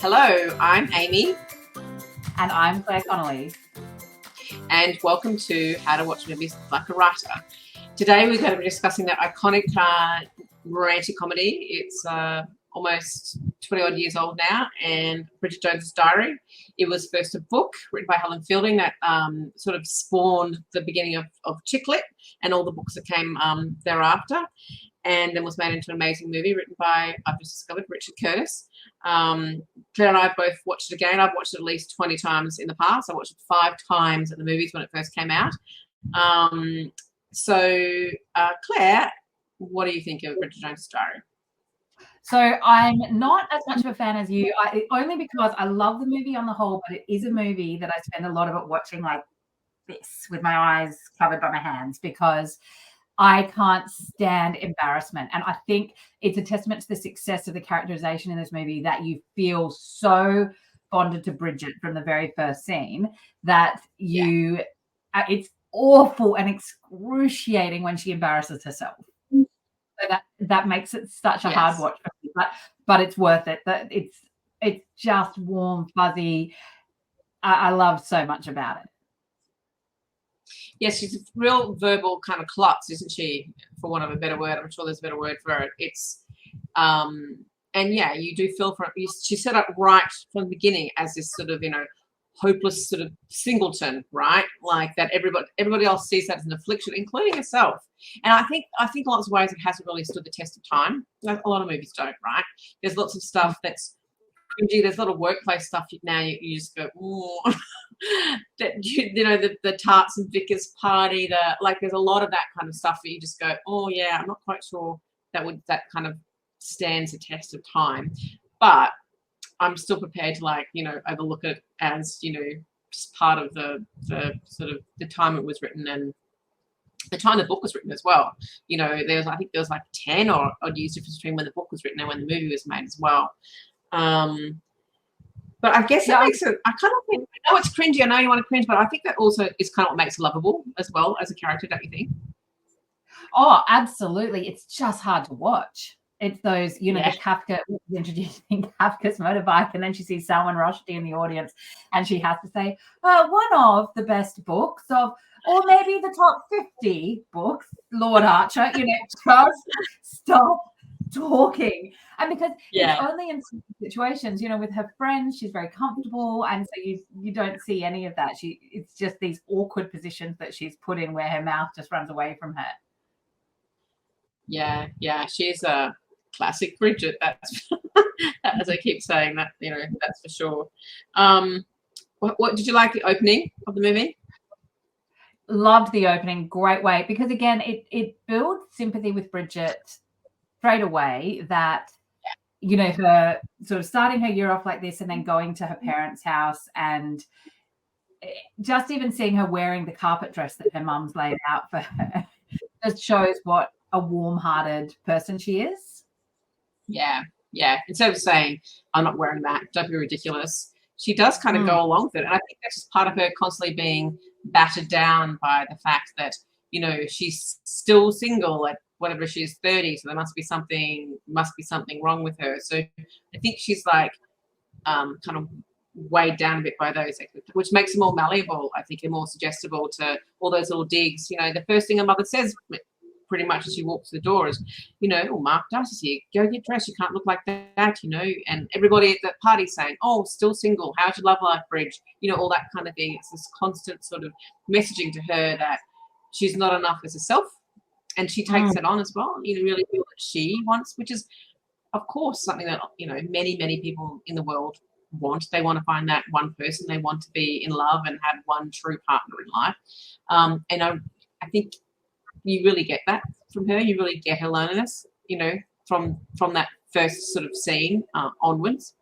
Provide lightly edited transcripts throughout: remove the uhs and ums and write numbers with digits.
Hello, I'm Amy. And I'm Clare Connolly. And welcome to How to Watch Movies Like a Writer. Today we're going to be discussing that iconic romantic comedy. It's almost 20 odd years old now, and Bridget Jones's Diary. It was first a book written by Helen Fielding that sort of spawned the beginning of chick lit and all the books that came thereafter, and then was made into an amazing movie written by, I've just discovered, Richard Curtis. Claire and I both watched it again. I've watched it at least 20 times in the past. I watched it 5 times at the movies when it first came out. Claire, what do you think of Bridget Jones's Diary? So I'm not as much of a fan as you, only because I love the movie on the whole, but it is a movie that I spend a lot of it watching like this with my eyes covered by my hands because I can't stand embarrassment. And I think it's a testament to the success of the characterization in this movie that you feel so bonded to Bridget from the very first scene that it's awful and excruciating when she embarrasses herself. So that makes it such a hard watch for me, but it's worth it. It's just warm, fuzzy. I love so much about it. Yes, she's a real verbal kind of klutz, isn't she? For want of a better word, I'm sure there's a better word for it. It's, and yeah, you do feel for it. She set up right from the beginning as this sort of, hopeless sort of singleton, right? Like that everybody else sees that as an affliction, including herself. And I think lots of ways it hasn't really stood the test of time. Like a lot of movies don't, right? There's lots of stuff that's cringy. There's a lot of workplace stuff now you just go, oh. the tarts and Vickers party, there's a lot of that kind of stuff that you just go, oh yeah, I'm not quite sure that kind of stands the test of time. But I'm still prepared to overlook it as, just part of the sort of the time it was written and the time the book was written as well. I think there was like 10 or odd years difference between when the book was written and when the movie was made as well. But I guess that makes it, I kind of think, I know it's cringy, I know you want to cringe, but I think that also is kind of what makes it lovable as well as a character, don't you think? Oh, absolutely. It's just hard to watch. It's those, the Kafka introducing Kafka's motorbike, and then she sees Salman Rushdie in the audience, and she has to say, one of the best books of, or maybe the top 50 books, Lord Archer, just stop talking. And because it's only in situations, with her friends, she's very comfortable, and so you don't see any of that. It's just these awkward positions that she's put in where her mouth just runs away from her. Yeah, she's a classic Bridget. That's as I keep saying that, that's for sure. What did you like the opening of the movie? Loved the opening, great way, because again, it builds sympathy with Bridget straight away that, her sort of starting her year off like this and then going to her parents' house and just even seeing her wearing the carpet dress that her mum's laid out for her just shows what a warm-hearted person she is. Yeah. Instead of saying, I'm not wearing that, don't be ridiculous, she does kind of go along with it. And I think that's just part of her constantly being battered down by the fact that, she's still single at whatever she's 30, so there must be something wrong with her. So I think she's like kind of weighed down a bit by those, which makes her more malleable, I think, and more suggestible to all those little digs. The first thing her mother says pretty much as she walks through the door is, Mark Darcy's here, go get dressed, you can't look like that, and everybody at that party saying, oh, still single, how's your love life, Bridge, all that kind of thing. It's this constant sort of messaging to her that she's not enough as herself, and she takes it on as well. Really feel that she wants, which is, of course, something that, many people in the world want. They want to find that one person. They want to be in love and have one true partner in life. And I think you really get that from her. You really get her loneliness, from that first sort of scene onwards.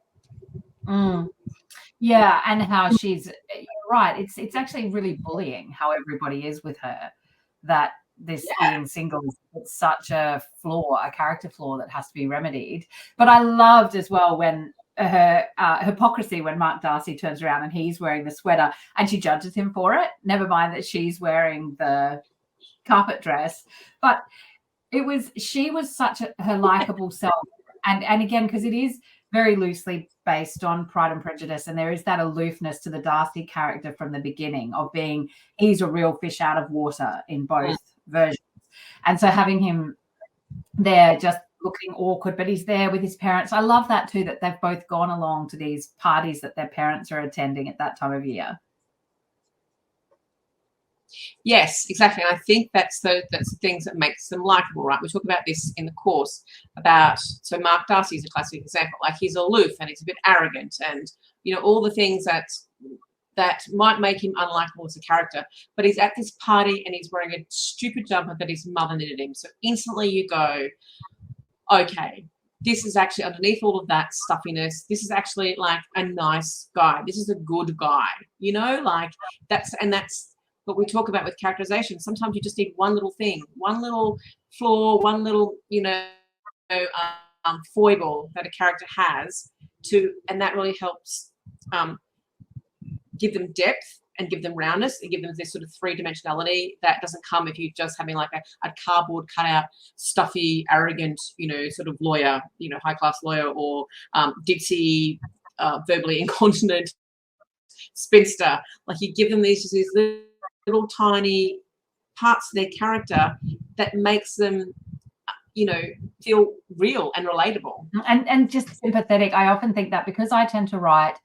Yeah, and how you're right. It's actually really bullying how everybody is with her. That this being single is such a character flaw that has to be remedied. But I loved as well when her hypocrisy when Mark Darcy turns around and he's wearing the sweater and she judges him for it. Never mind that she's wearing the carpet dress, but she was such her likable self. And again, because it is very loosely based on Pride and Prejudice, and there is that aloofness to the Darcy character from the beginning of being, he's a real fish out of water in both versions. And so having him there just looking awkward, but he's there with his parents. I love that too, that they've both gone along to these parties that their parents are attending at that time of year. Yes, exactly. And I think that's the things that makes them likable, right? We talk about this in the course about, so Mark Darcy is a classic example. Like, he's aloof and he's a bit arrogant, and you know, all the things that might make him unlikable as a character. But he's at this party and he's wearing a stupid jumper that his mother knitted him. So instantly you go, okay, this is actually underneath all of that stuffiness. This is actually like a nice guy. This is a good guy, you know, like that's what we talk about with characterization. Sometimes you just need one little thing, one little flaw, one little, you know, foible that a character has and that really helps give them depth and give them roundness and give them this sort of three-dimensionality that doesn't come if you're just having like a cardboard cutout, stuffy, arrogant, you know, sort of lawyer, you know, high-class lawyer, or ditzy, verbally incontinent spinster. Like, you give them these little tiny parts of their character that makes them, you know, feel real and relatable. And just sympathetic. I often think that because I tend to write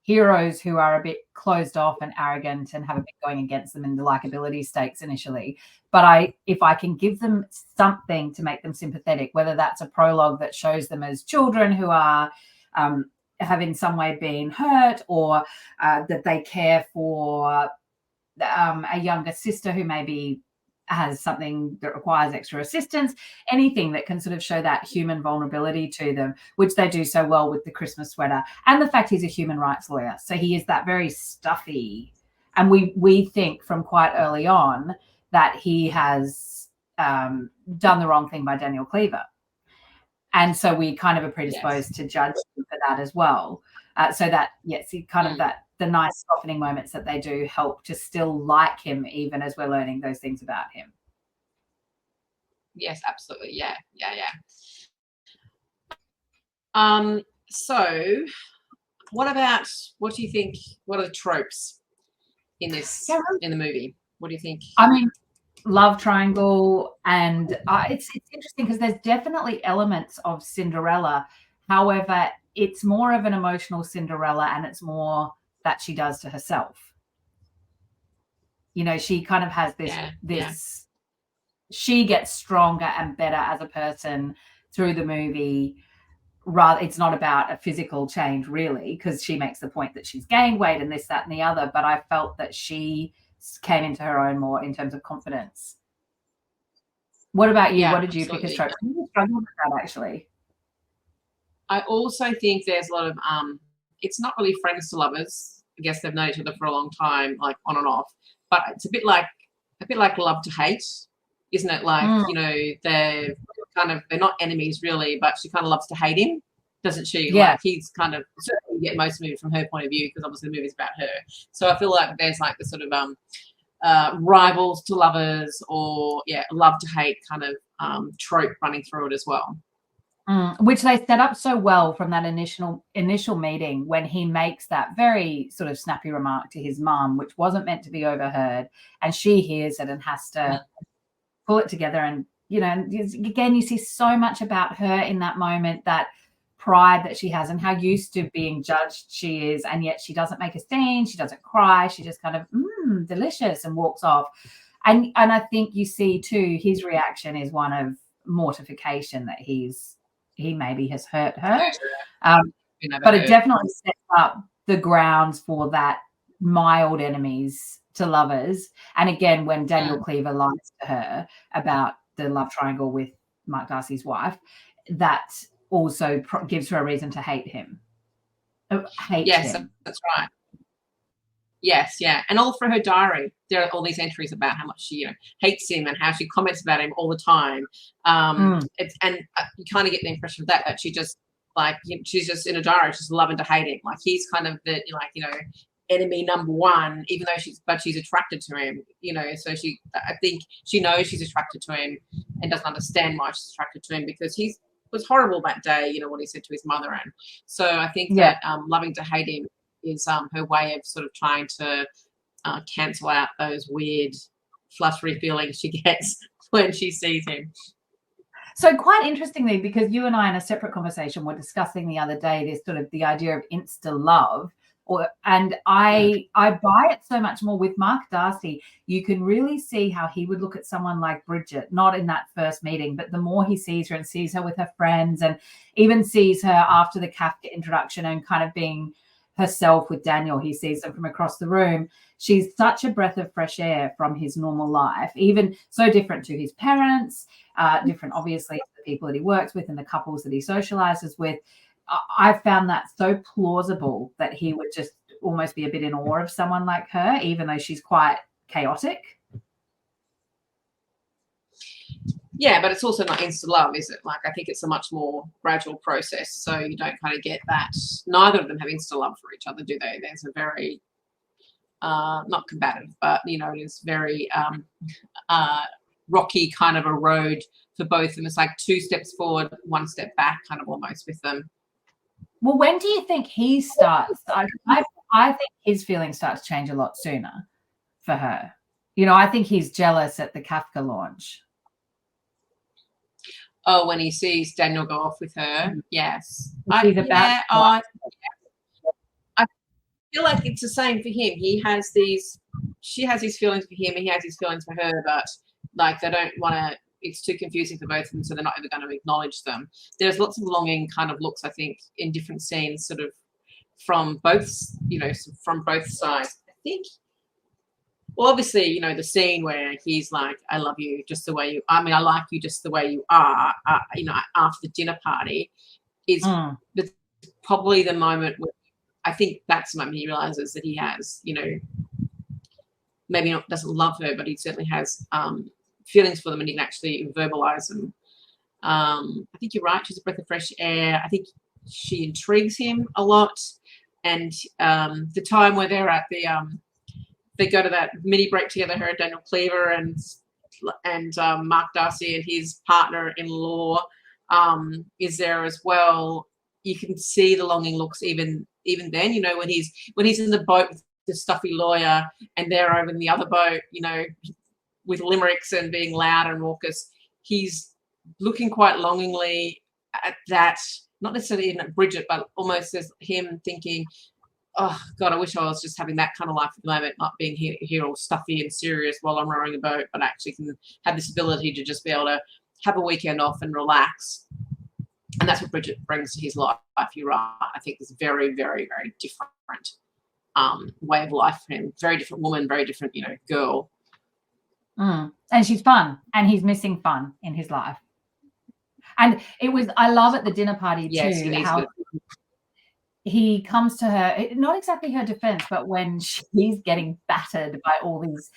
heroes who are a bit closed off and arrogant and have a bit going against them in the likability stakes initially. But if I can give them something to make them sympathetic, whether that's a prologue that shows them as children who are have in some way been hurt, or that they care for a younger sister who maybe has something that requires extra assistance, anything that can sort of show that human vulnerability to them, which they do so well with the Christmas sweater. And the fact he's a human rights lawyer. So he is that very stuffy. And we think from quite early on that he has done the wrong thing by Daniel Cleaver. And so we kind of are predisposed to judge him for that as well. So that, yes, he kind of the nice softening moments that they do help to still like him, even as we're learning those things about him. Yes, absolutely. Yeah. So what do you think, what are the tropes in this, in the movie? What do you think? I mean, love triangle, and it's interesting because there's definitely elements of Cinderella. However, it's more of an emotional Cinderella, and it's more that she does to herself. You know, she kind of has this she gets stronger and better as a person through the movie. Rather, it's not about a physical change really, because she makes the point that she's gained weight and this, that, and the other. But I felt that she came into her own more in terms of confidence. What about you? What did you pick as tropes? You struggled with that, actually. I also think there's a lot of it's not really friends to lovers. I guess they've known each other for a long time, like on and off. But it's a bit like love to hate, isn't it? Like, you know, they're not enemies really, but she kind of loves to hate him, doesn't she? Yeah. Like, he's kind of, certainly get most of it from her point of view, because obviously the movie's about her. So I feel like there's like the sort of rivals to lovers, or love to hate kind of trope running through it as well. Which they set up so well from that initial meeting, when he makes that very sort of snappy remark to his mum, which wasn't meant to be overheard, and she hears it and has to pull it together. And, you know, again, you see so much about her in that moment, that pride that she has and how used to being judged she is, and yet she doesn't make a scene, she doesn't cry, she just kind of delicious and walks off. And I think you see too, his reaction is one of mortification that he maybe has hurt her. But it definitely sets up the grounds for that mild enemies to lovers. And again, when Daniel Cleaver lies to her about the love triangle with Mark Darcy's wife, that also gives her a reason to hate him. Yes, that's right. Yes, yeah. And all through her diary, there are all these entries about how much she, you know, hates him and how she comments about him all the time. You kind of get the impression of that she just, like, you know, she's just in a diary, she's loving to hate him. Like, he's kind of the, like, you know, enemy number one, even though she's attracted to him, you know. So I think she knows she's attracted to him and doesn't understand why she's attracted to him, because he's was horrible that day, you know, what he said to his mother. And so I think that loving to hate him is her way of sort of trying to cancel out those weird fluttery feelings she gets when she sees him. So quite interestingly, because you and I in a separate conversation were discussing the other day this sort of the idea of insta love, and I buy it so much more with Mark Darcy. You can really see how he would look at someone like Bridget, not in that first meeting, but the more he sees her and sees her with her friends, and even sees her after the Kafka introduction and kind of being herself with Daniel. He sees them from across the room. She's such a breath of fresh air from his normal life, even so different to his parents, different obviously to the people that he works with and the couples that he socializes with. I found that so plausible that he would just almost be a bit in awe of someone like her, even though she's quite chaotic. Yeah, but it's also not instant love, is it? Like, I think it's a much more gradual process. So you don't kind of get that. Neither of them have instant love for each other, do they? There's a very, not combative, but, you know, it is very rocky kind of a road for both of them. It's like 2 steps forward, 1 step back, kind of almost with them. Well, when do you think he starts? I think his feelings start to change a lot sooner for her. You know, I think he's jealous at the Kafka launch. Oh, when he sees Daniel go off with her, yes. I feel like it's the same for him. She has his feelings for him, and he has his feelings for her, but like they don't want to. It's too confusing for both of them, so they're not ever going to acknowledge them. There's lots of longing kind of looks, I think, in different scenes, sort of from both, you know, from both sides. I think. Well, obviously, you know, the scene where he's like, I love you just the way you are. I mean, I like you just the way you are, you know, after the dinner party is probably the moment where I think that's the moment he realizes that he has, you know, maybe not doesn't love her, but he certainly has feelings for them and he can actually verbalize them. I think you're right. She's a breath of fresh air. I think she intrigues him a lot. And the time where they're at the they go to that mini break together, her and Daniel Cleaver and Mark Darcy and his partner-in-law is there as well. You can see the longing looks even then, you know, when he's in the boat with the stuffy lawyer and they're over in the other boat, you know, with limericks and being loud and raucous. He's looking quite longingly at that, not necessarily even at Bridget, but almost as him thinking, oh, God, I wish I was just having that kind of life at the moment, not being here all stuffy and serious while I'm rowing a boat, but actually can have this ability to just be able to have a weekend off and relax. And that's what Bridget brings to his life. You're right. I think it's very, very, very different way of life for him. Very different woman, very different, you know, girl. And she's fun, and he's missing fun in his life. And I love at the dinner party too, how he comes to her, not exactly her defense, but when she's getting battered by all these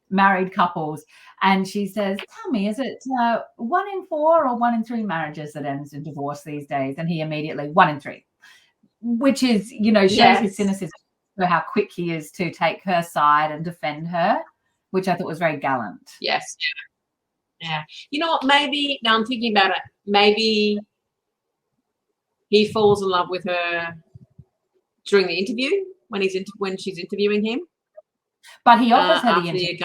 married couples, and she says, tell me, is it 1 in 4 or 1 in 3 marriages that ends in divorce these days? And he immediately, 1 in 3, which is, you know, shows his cynicism for how quick he is to take her side and defend her, which I thought was very gallant. Yes. Yeah. You know what, maybe, now I'm thinking about it, maybe he falls in love with her during the interview when she's interviewing him. But he offers her the interview.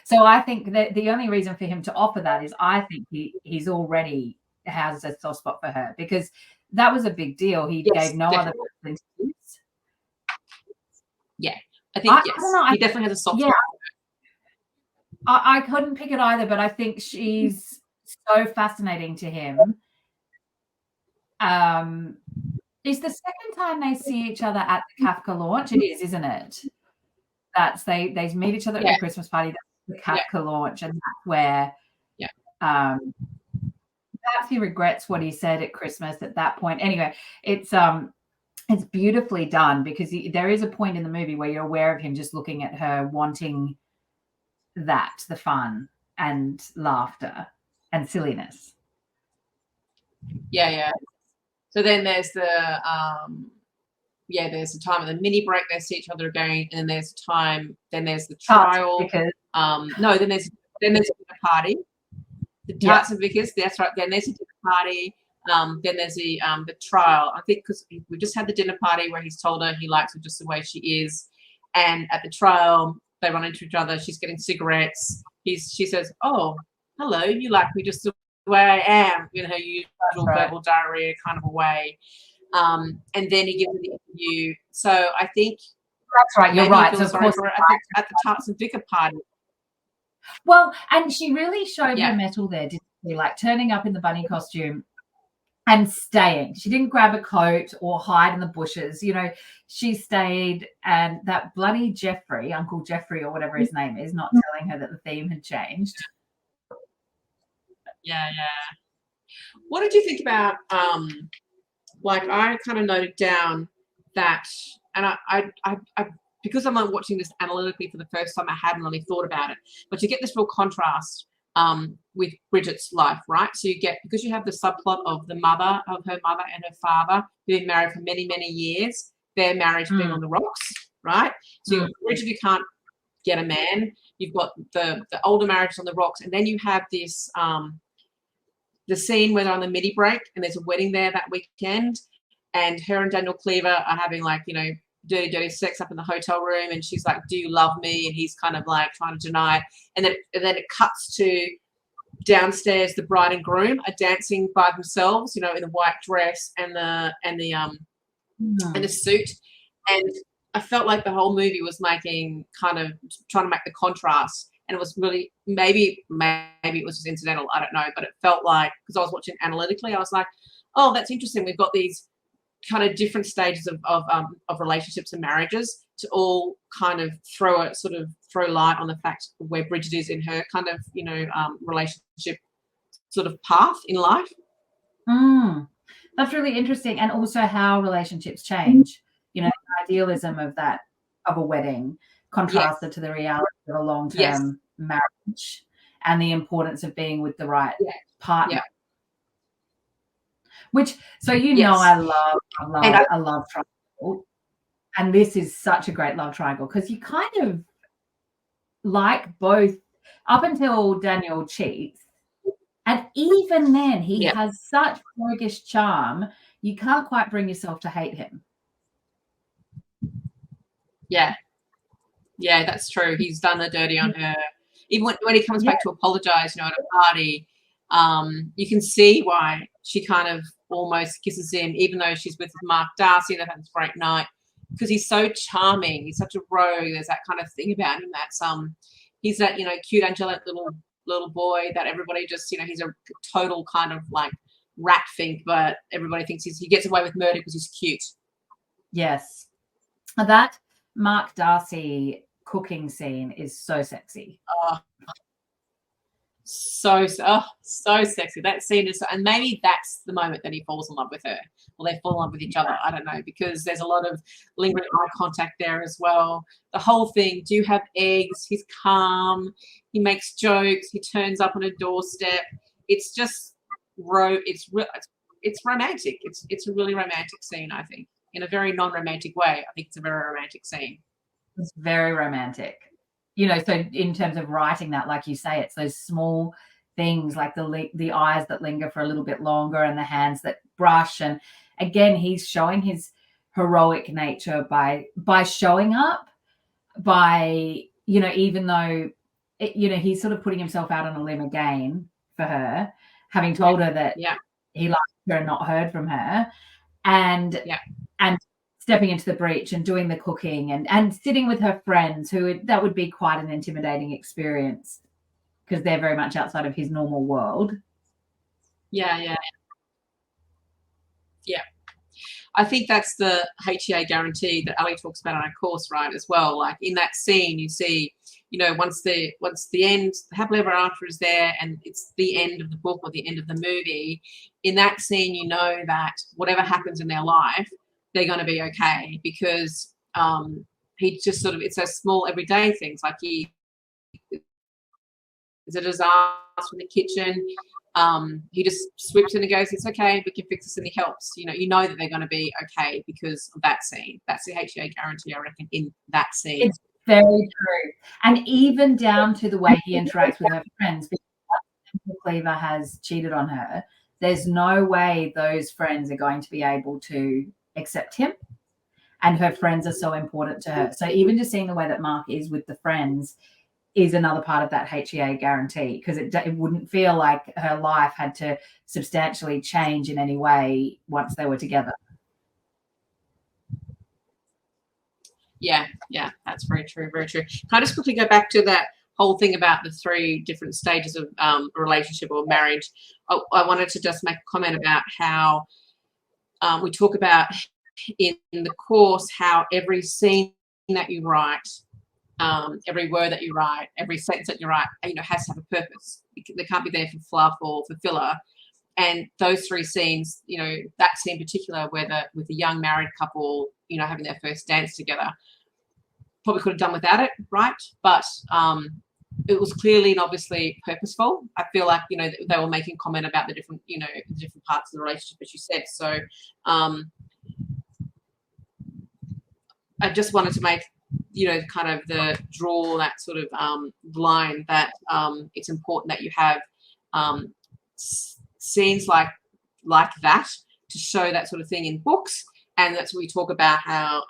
So I think that the only reason for him to offer that is I think he's already has a soft spot for her, because that was a big deal. He gave no other interviews. Yeah, I think he definitely has a soft spot. I couldn't pick it either, but I think she's so fascinating to him. It's the second time they see each other at the Kafka launch. It is, isn't it? That's they meet each other at the Christmas party. That's the Kafka launch, and that's where perhaps he regrets what he said at Christmas at that point. Anyway, it's beautifully done, because there is a point in the movie where you're aware of him just looking at her, wanting the fun and laughter and silliness. Yeah. So then there's the there's the time of the mini break, they see each other again, and then there's the trial. Then there's a dinner party. The tarts and Vickers, that's right. Then there's a dinner party. Then there's the trial. I think because we just had the dinner party where he's told her he likes her just the way she is, and at the trial they run into each other. She's getting cigarettes. She says, "Oh, hello, you like me just the way I am," in her usual verbal diarrhea kind of a way. And then he gives an interview. So I think that's right. You're right. So of course, at the Tarts and Vicar party. Well, and she really showed her mettle there, didn't she? Like turning up in the bunny costume and staying. She didn't grab a coat or hide in the bushes. You know, she stayed, and that bloody Jeffrey, Uncle Jeffrey or whatever his name is, not telling her that the theme had changed. Yeah. What did you think about, like I kind of noted down that, and I because I'm watching this analytically for the first time, I hadn't really thought about it, but you get this real contrast with Bridget's life, right? So you get, because you have the subplot of her mother and her father who've been married for many, many years, their marriage being on the rocks, right? So you've got Bridget who can't get a man, you've got the older marriage on the rocks, and then you have this the scene where they're on the midi break and there's a wedding there that weekend, and her and Daniel Cleaver are having, like, you know, dirty sex up in the hotel room, and she's like, "Do you love me?" And he's kind of like trying to deny it, and then it cuts to downstairs. The bride and groom are dancing by themselves, you know, in the white dress and the suit, and I felt like the whole movie was making, kind of trying to make the contrast, and it was really, maybe it was just incidental, I don't know, but it felt like, because I was watching analytically, I was like, oh, that's interesting. We've got these kind of different stages of relationships and marriages to all kind of throw light on the fact where Bridget is in her kind of, you know, relationship sort of path in life. That's really interesting. And also how relationships change, you know, the idealism of a wedding contrasted to the reality of a long-term marriage, and the importance of being with the right partner. Which, so you know, I love triangle, and this is such a great love triangle because you kind of like both up until Daniel cheats, and even then he has such roguish charm, you can't quite bring yourself to hate him. Yeah, that's true. He's done the dirty on her. Even when he comes back to apologize, you know, at a party, you can see why she kind of almost kisses him, even though she's with Mark Darcy. They've had this great night, because he's so charming. He's such a rogue. There's that kind of thing about him that's he's that, you know, cute, angelic little boy that everybody just, you know, he's a total kind of like rat fink, but everybody thinks he gets away with murder because he's cute. Yes, that Mark Darcy cooking scene is so sexy. So sexy. That scene is, and maybe that's the moment that he falls in love with her, or they fall in love with each other. I don't know, because there's a lot of lingering eye contact there as well. The whole thing. Do you have eggs? He's calm. He makes jokes. He turns up on a doorstep. It's just it's romantic. It's a really romantic scene, I think, in a very non-romantic way. I think it's a very romantic scene. It's very romantic. You know, so in terms of writing that, like you say, it's those small things like the eyes that linger for a little bit longer and the hands that brush. And again, he's showing his heroic nature by showing up, by, you know, even though, you know, he's sort of putting himself out on a limb again for her, having told her that he liked her and not heard from her. And stepping into the breach and doing the cooking and sitting with her friends, that would be quite an intimidating experience because they're very much outside of his normal world. Yeah. I think that's the HEA guarantee that Ali talks about on our course, right, as well. Like in that scene, you see, you know, once the end, the happily ever after is there, and it's the end of the book or the end of the movie, in that scene, you know that whatever happens in their life, they're going to be okay, because he just sort of, it's those small everyday things, like there's a disaster in the kitchen, he just sweeps in and goes, it's okay, we can fix this, and he helps. You know that they're going to be okay because of that scene. That's the HEA guarantee, I reckon, in that scene. It's very true. And even down to the way he interacts with her friends, because Cleaver has cheated on her, there's no way those friends are going to be able to accept him. And her friends are so important to her. So even just seeing the way that Mark is with the friends is another part of that HEA guarantee, because it wouldn't feel like her life had to substantially change in any way once they were together. Yeah, that's very true, very true. Can I just quickly go back to that whole thing about the 3 different stages of relationship or marriage? I wanted to just make a comment about how we talk about in the course how every scene that you write, every word that you write, every sentence that you write, has to have a purpose. They can't be there for fluff or for filler. And those 3 scenes, that scene in particular, with the young married couple, having their first dance together, probably could have done without it, right? But it was clearly and obviously purposeful. I feel like, they were making comment about the different, the different parts of the relationship, as you said. So I just wanted to make, kind of draw that sort of line that it's important that you have scenes like that to show that sort of thing in books. And that's what we talk about, how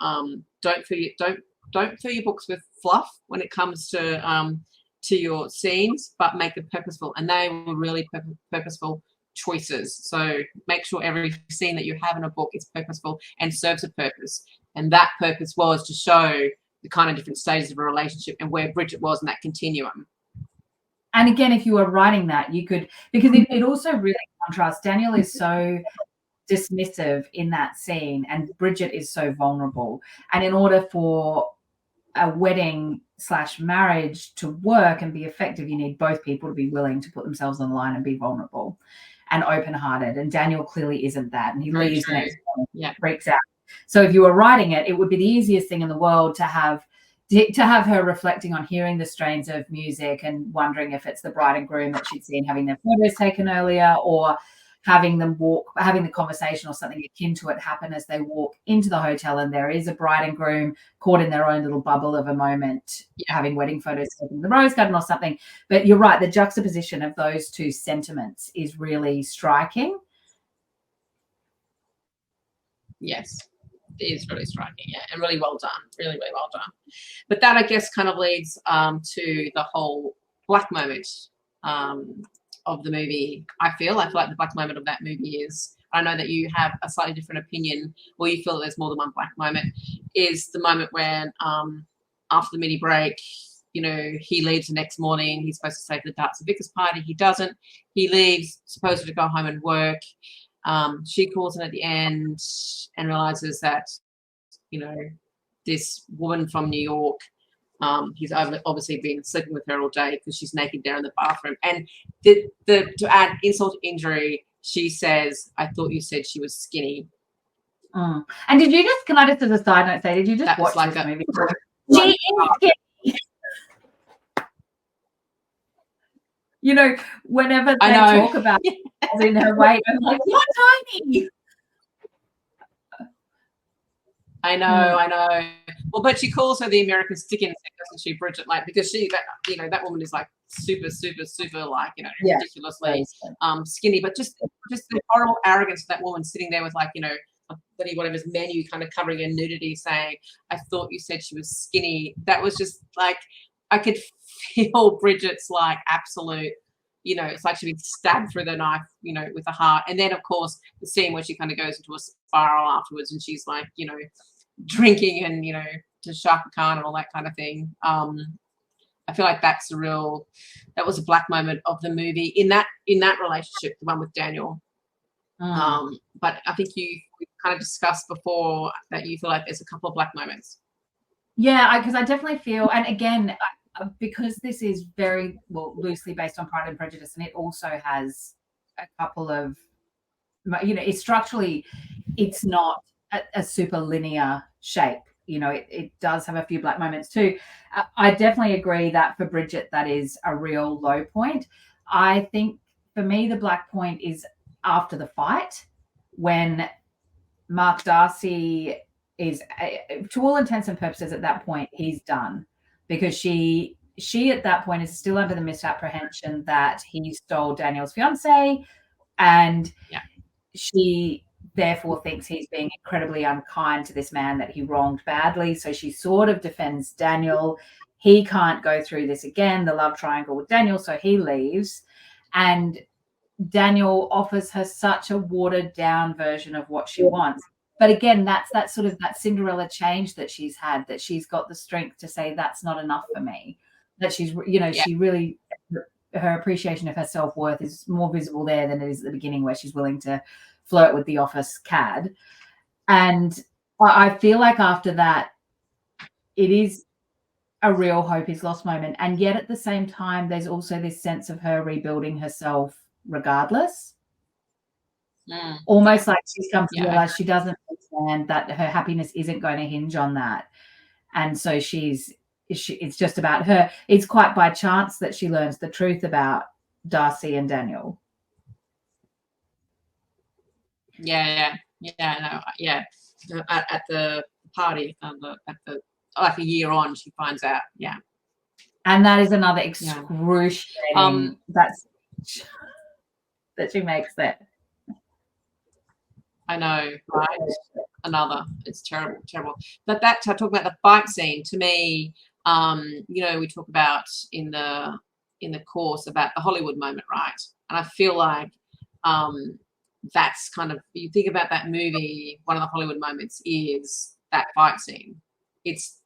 don't fill your books with fluff when it comes to your scenes, but make them purposeful. And they were really purposeful choices. So make sure every scene that you have in a book is purposeful and serves a purpose. And that purpose was to show the kind of different stages of a relationship and where Bridget was in that continuum. And again, if you were writing that, you could, because it also really contrasts. Daniel is so dismissive in that scene, and Bridget is so vulnerable. And in order for a wedding / marriage to work and be effective, you need both people to be willing to put themselves on the line and be vulnerable and open-hearted. And Daniel clearly isn't that. And he leaves the next morning, freaks out. So if you were writing it, it would be the easiest thing in the world to have her reflecting on hearing the strains of music and wondering if it's the bride and groom that she'd seen having their photos taken earlier, or having the conversation or something akin to it happen as they walk into the hotel and there is a bride and groom caught in their own little bubble of a moment, having wedding photos taken in the rose garden or something. But you're right, the juxtaposition of those 2 sentiments is really striking. Yes, it is really striking, and really well done, really, really well done. But that, I guess, kind of leads to the whole black moment of the movie. I feel like the black moment of that movie is, I know that you have a slightly different opinion, or you feel that there's more than one black moment, is the moment when after the mini break, he leaves the next morning. He's supposed to stay for the Darts and Vickers party. He doesn't. He leaves, supposed to go home and work. She calls him at the end and realizes that, this woman from New York, he's obviously been sleeping with her all day because she's naked there in the bathroom. And to add insult to injury, she says, "I thought you said she was skinny." And did you just, can I just as a side note say, did you just watch this movie? She is skinny. Whenever they talk about in her weight, I'm like, you're tiny. I know. Well, but she calls her the American stick insect, doesn't she, Bridget? Because that woman is like super, super, super, ridiculously skinny. But just the horrible arrogance of that woman sitting there with whatever's menu kind of covering her nudity, saying, "I thought you said she was skinny." That was just like, I could feel Bridget's absolute. It's like she'd been stabbed through the knife, with the heart. And then, of course, the scene where she kind of goes into a spiral afterwards and she's drinking and, to Shaka Khan and all that kind of thing. I feel like that was a black moment of the movie in that relationship, the one with Daniel. But I think we kind of discussed before that you feel like there's a couple of black moments. Yeah, because I definitely feel, and again, because this is very loosely based on Pride and Prejudice, and it also has a couple of, it's structurally, it's not a super linear shape. It does have a few black moments too. I definitely agree that for Bridget, that is a real low point. I think for me, the black point is after the fight, when Mark Darcy is, to all intents and purposes at that point, he's done. Because she at that point is still under the misapprehension that he stole Daniel's fiance, And yeah. she therefore thinks he's being incredibly unkind to this man that he wronged badly. So she sort of defends Daniel. He can't go through this again, the love triangle with Daniel, so he leaves. And Daniel offers her such a watered down version of what she wants. But again, that's that sort of that Cinderella change that she's had, that she's got the strength to say that's not enough for me. That she's, she really, her appreciation of her self-worth is more visible there than it is at the beginning, where she's willing to flirt with the office cad. And I feel like after that, it is a real hope is lost moment. And yet at the same time, there's also this sense of her rebuilding herself regardless. Almost like she's come to realize she doesn't understand that her happiness isn't going to hinge on that. And so it's just about her. It's quite by chance that she learns the truth about Darcy and Daniel. At the party, like a year on, she finds out. Yeah, and that is another excruciating that she makes there. I know, right? Another, it's terrible. But that talk about the fight scene, to me, we talk about in the course about the Hollywood moment, right? And I feel like that's kind of, you think about that movie, one of the Hollywood moments is that fight scene. It's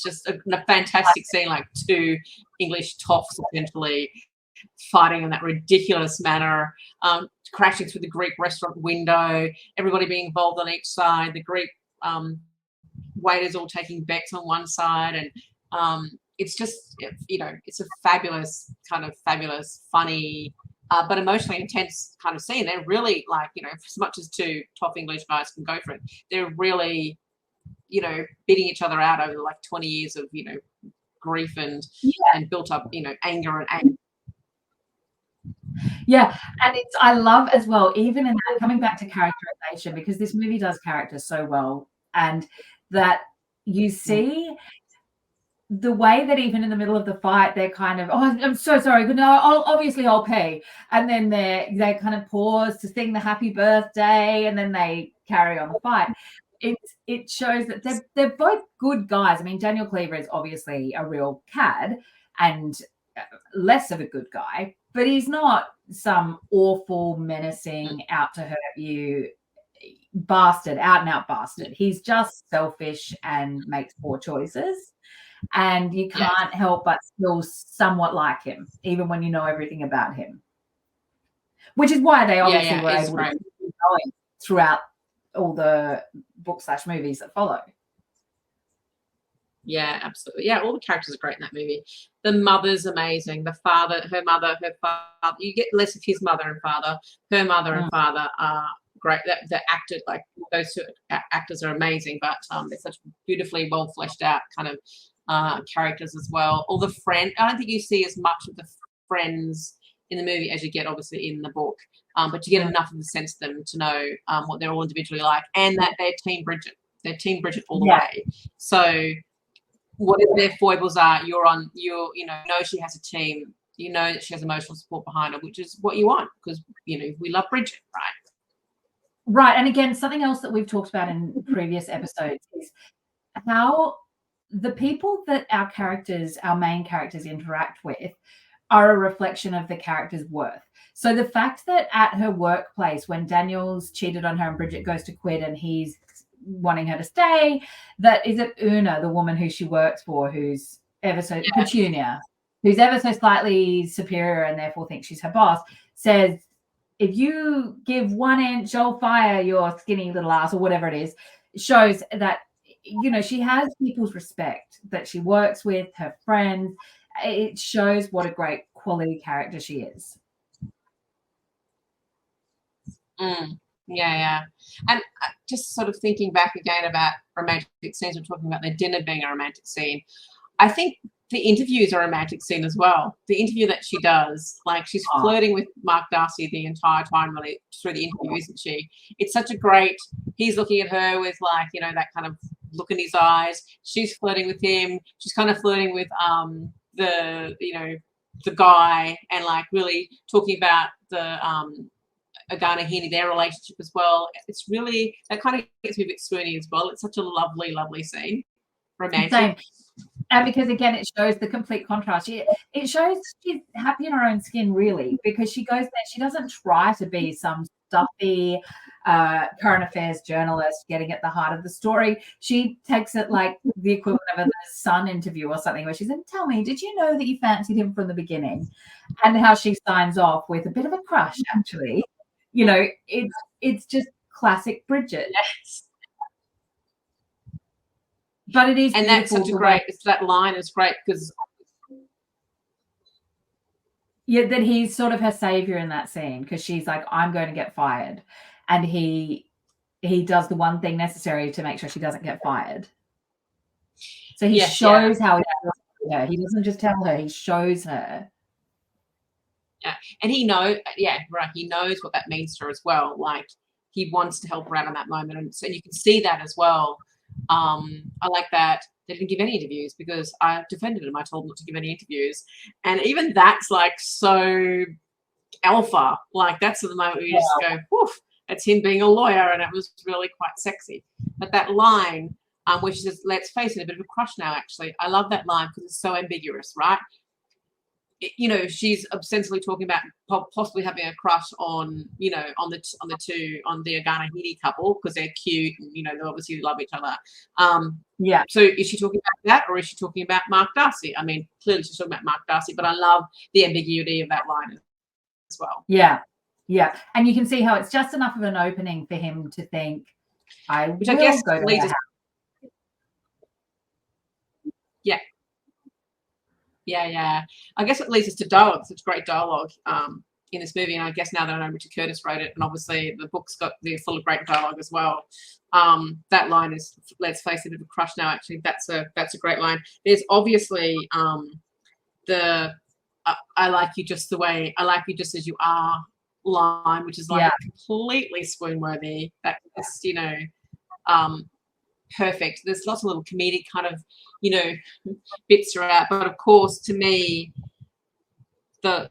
just a fantastic scene, like two English toffs essentially fighting in that ridiculous manner, crashing through the Greek restaurant window, everybody being involved on each side, the Greek waiters all taking bets on one side, and it's just, it's a fabulous, funny, but emotionally intense kind of scene. They're really, like, as much as two top English guys can go for it, they're really, beating each other out over like 20 years of, grief and built up, anger and anger. Yeah, and I love as well, even in that, coming back to characterization, because this movie does characters so well, and that you see the way that even in the middle of the fight, they're kind of, I'm so sorry, but no, I'll pay. And then they kind of pause to sing the happy birthday, and then they carry on the fight. It shows that they're both good guys. I mean, Daniel Cleaver is obviously a real cad and less of a good guy, but he's not some awful, menacing, out to hurt you bastard, out and out bastard. He's just selfish and makes poor choices. And you can't help but still somewhat like him, even when you know everything about him. Which is why they obviously were able to keep going throughout all the book/movies that follow. Yeah, absolutely. Yeah, all the characters are great in that movie. The mother's amazing. The father, her father. You get less of his mother and father. Her mother and father are great. The actor, like those two actors, are amazing. But they're such beautifully well fleshed out kind of characters as well. All the friends. I don't think you see as much of the friends in the movie as you get obviously in the book. But you get enough of a sense of them to know what they're all individually like, and that they're Team Bridget. They're Team Bridget all the way. So whatever their foibles are, you know she has a team. You know that she has emotional support behind her, which is what you want, because we love Bridget, right? Right, and again, something else that we've talked about in previous episodes is how the people that our main characters interact with are a reflection of the character's worth. So the fact that at her workplace, when Daniel's cheated on her and Bridget goes to quit and he's wanting her to stay, that is it Una, the woman who she works for, who's ever so Petunia, who's ever so slightly superior and therefore thinks she's her boss, says, if you give 1 inch, I'll fire your skinny little ass, or whatever it is. It shows that she has people's respect, that she works with, her friends. It shows what a great quality character she is. Yeah. And just sort of thinking back again about romantic scenes, we're talking about the dinner being a romantic scene. I think the interviews are a romantic scene as well. The interview that she does, like she's flirting with Mark Darcy the entire time really through the interview, isn't she? It's such a great, he's looking at her with like, that kind of look in his eyes. She's flirting with him. She's kind of flirting with the guy, and like really talking about Agana Heaney, their relationship as well. It's really, that kind of gets me a bit swoony as well. It's such a lovely, lovely scene. Romantic. Same. And because, again, it shows the complete contrast. It shows she's happy in her own skin, really, because she goes there. She doesn't try to be some stuffy current affairs journalist getting at the heart of the story. She takes it like the equivalent of a Sun interview or something, where she said, "Tell me, did you know that you fancied him from the beginning?" And how she signs off with a bit of a crush, actually. You know, it's just classic Bridget. Yes. But it is, and that's such a great. That line is great because that he's sort of her savior in that scene, because she's like, "I'm going to get fired," and he does the one thing necessary to make sure she doesn't get fired. So he shows how he feels about her. He doesn't just tell her; he shows her. Yeah, and he knows. Yeah, right. He knows what that means to her as well. Like, he wants to help her out in that moment, and so you can see that as well. I like that they didn't give any interviews, because I defended him. I told them not to give any interviews, and even that's like so alpha. Like, that's the moment where you just go, "Woof!" That's him being a lawyer, and it was really quite sexy. But that line, where she says, "Let's face it, a bit of a crush now." Actually, I love that line because it's so ambiguous, right? You know, she's ostensibly talking about possibly having a crush on, you know, on the Agana Heaney couple, because they're cute and, you know, they obviously love each other. So is she talking about that, or is she talking about Mark Darcy? I mean, clearly she's talking about Mark Darcy, but I love the ambiguity of that line as well. Yeah. And you can see how it's just enough of an opening for him to think, which I guess go to leads us. Yeah. I guess it leads us to dialogue. Such great dialogue in this movie, and I guess now that I know Richard Curtis wrote it, and obviously the book's they're full of great dialogue as well. That line is, "Let's face it, a crush now." Actually, that's a great line. There's obviously I like you just the way I like you just as you are line, which is like completely swoon worthy. That's, you know, perfect. There's lots of little comedic kind of, you know, bits throughout, but of course, to me, the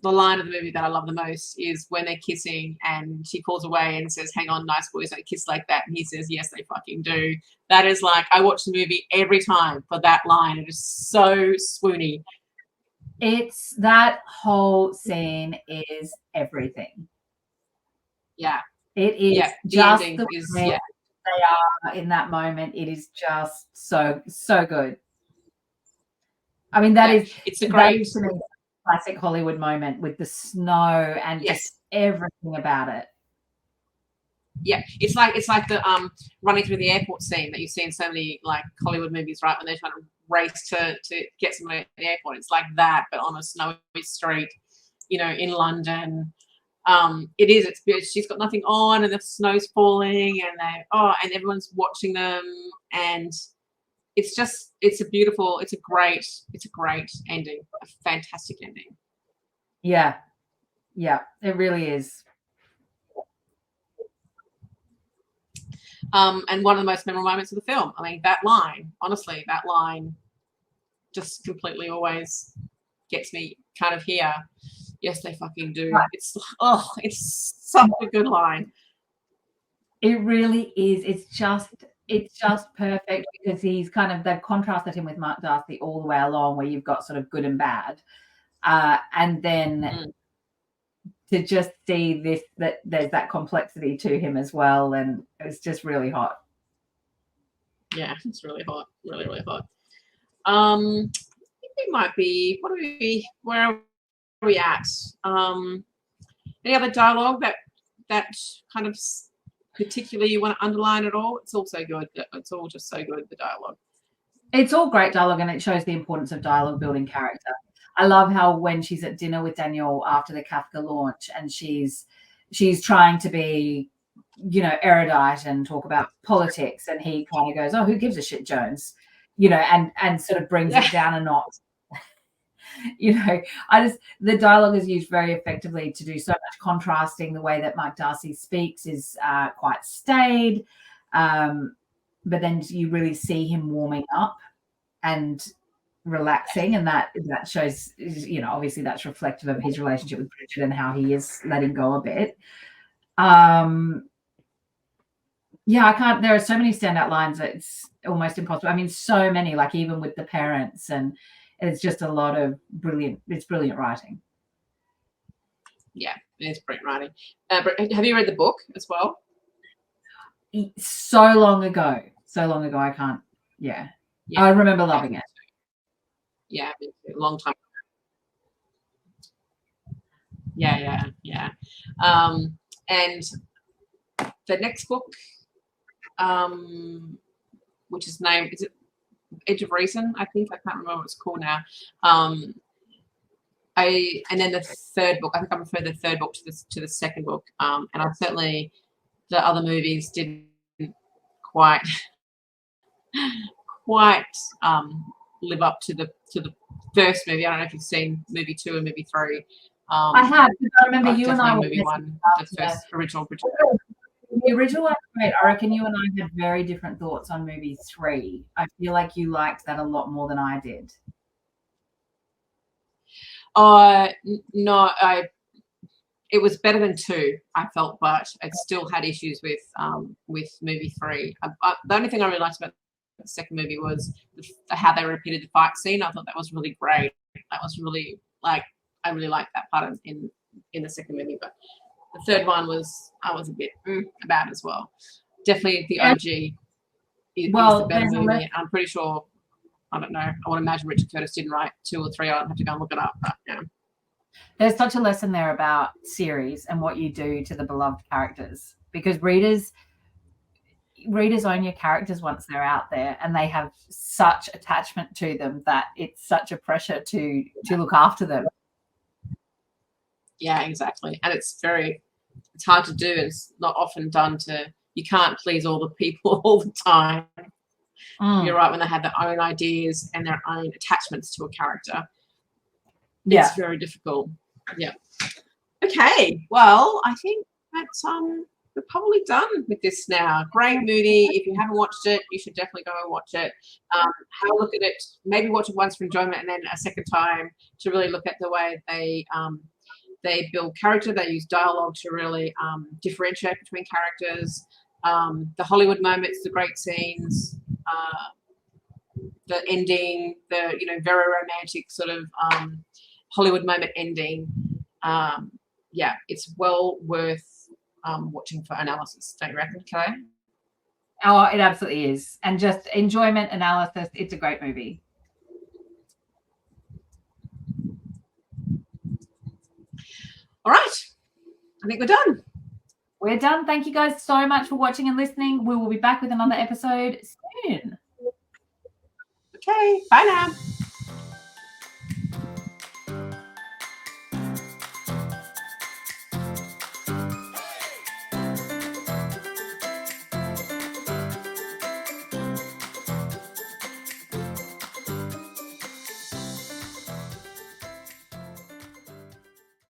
line of the movie that I love the most is when they're kissing and she pulls away and says, "Hang on, nice boys don't kiss like that," and he says, "Yes, they fucking do." That is like, I watch the movie every time for that line. It is so swoony. It's that whole scene is everything. Yeah. It is just the way they are in that moment. It is just so good. I mean, it's a great classic Hollywood moment with the snow and just everything about it. Yeah, it's like the running through the airport scene that you see in so many like Hollywood movies, right? When they're trying to race to get somewhere at the airport. It's like that, but on a snowy street, you know, in London. It is. She's got nothing on, and the snow's falling, and everyone's watching them, and it's a great ending, a fantastic ending. Yeah, it really is. And one of the most memorable moments of the film. I mean, that line just completely always gets me kind of here. Yes, they fucking do. Right. It's such a good line. It really is. It's just perfect, because they've contrasted him with Mark Darcy all the way along, where you've got sort of good and bad. And then to just see that there's that complexity to him as well, and it's just really hot. Yeah, it's really hot. Really, really hot. I think we might be, where are we at? Any other dialogue that kind of particularly you want to underline at all? It's all so good. It's all just so good, the dialogue. It's all great dialogue, and it shows the importance of dialogue building character. I love how when she's at dinner with Daniel after the Kafka launch, and she's trying to be, you know, erudite and talk about politics, and he kind of goes, "Oh, who gives a shit, Jones?" You know, and sort of brings it down a notch. You know, the dialogue is used very effectively to do so much contrasting. The way that Mark Darcy speaks is quite staid, but then you really see him warming up, and relaxing, and that shows, obviously that's reflective of his relationship with Bridget and how he is letting go a bit. Yeah, I can't. There are so many standout lines that it's almost impossible. I mean, so many, like even with the parents, and it's just a lot of brilliant. It's brilliant writing. Yeah, it's brilliant writing. Have you read the book as well? So long ago, I can't. Yeah. I remember loving it. Yeah, a long time ago. Yeah. And the next book, which is named, is it Edge of Reason? I think, I can't remember what it's called now. And then the third book, I think I prefer the third book to the second book. And I certainly, the other movies didn't quite live up to the first movie. I don't know if you've seen movie 2 and movie 3. I have. I remember you and I were movie 1, the first original Bridget. The original was great. I reckon you and I had very different thoughts on movie 3. I feel like you liked that a lot more than I did. No, it was better than 2, I felt, but it still had issues with movie 3. The only thing I really liked about the second movie was how they repeated the fight scene. I thought that was really great. That was really, I really liked that part in the second movie, but the third one I was a bit about as well. Definitely the OG is the better movie. I'm pretty sure, I don't know, I want to imagine Richard Curtis didn't write 2 or 3. I'll have to go and look it up, but yeah. There's such a lesson there about series and what you do to the beloved characters, because readers own your characters once they're out there, and they have such attachment to them that it's such a pressure to look after them. Yeah, exactly. And it's hard to do. It's not often done. You can't please all the people all the time. You're right, when they have their own ideas and their own attachments to a character. Yeah. It's very difficult. Yeah. Okay. Well, I think that's we're probably done with this now. Great movie. If you haven't watched it, you should definitely go and watch it. Have a look at it. Maybe watch it once for enjoyment, and then a second time to really look at the way they build character. They use dialogue to really differentiate between characters. The Hollywood moments, the great scenes, the ending, the very romantic sort of Hollywood moment ending. Yeah, it's well worth watching for analysis, don't you reckon, Claire? Oh, it absolutely is. And just enjoyment, analysis, it's a great movie. All right. I think we're done. We're done. Thank you guys so much for watching and listening. We will be back with another episode soon. Okay. Bye now.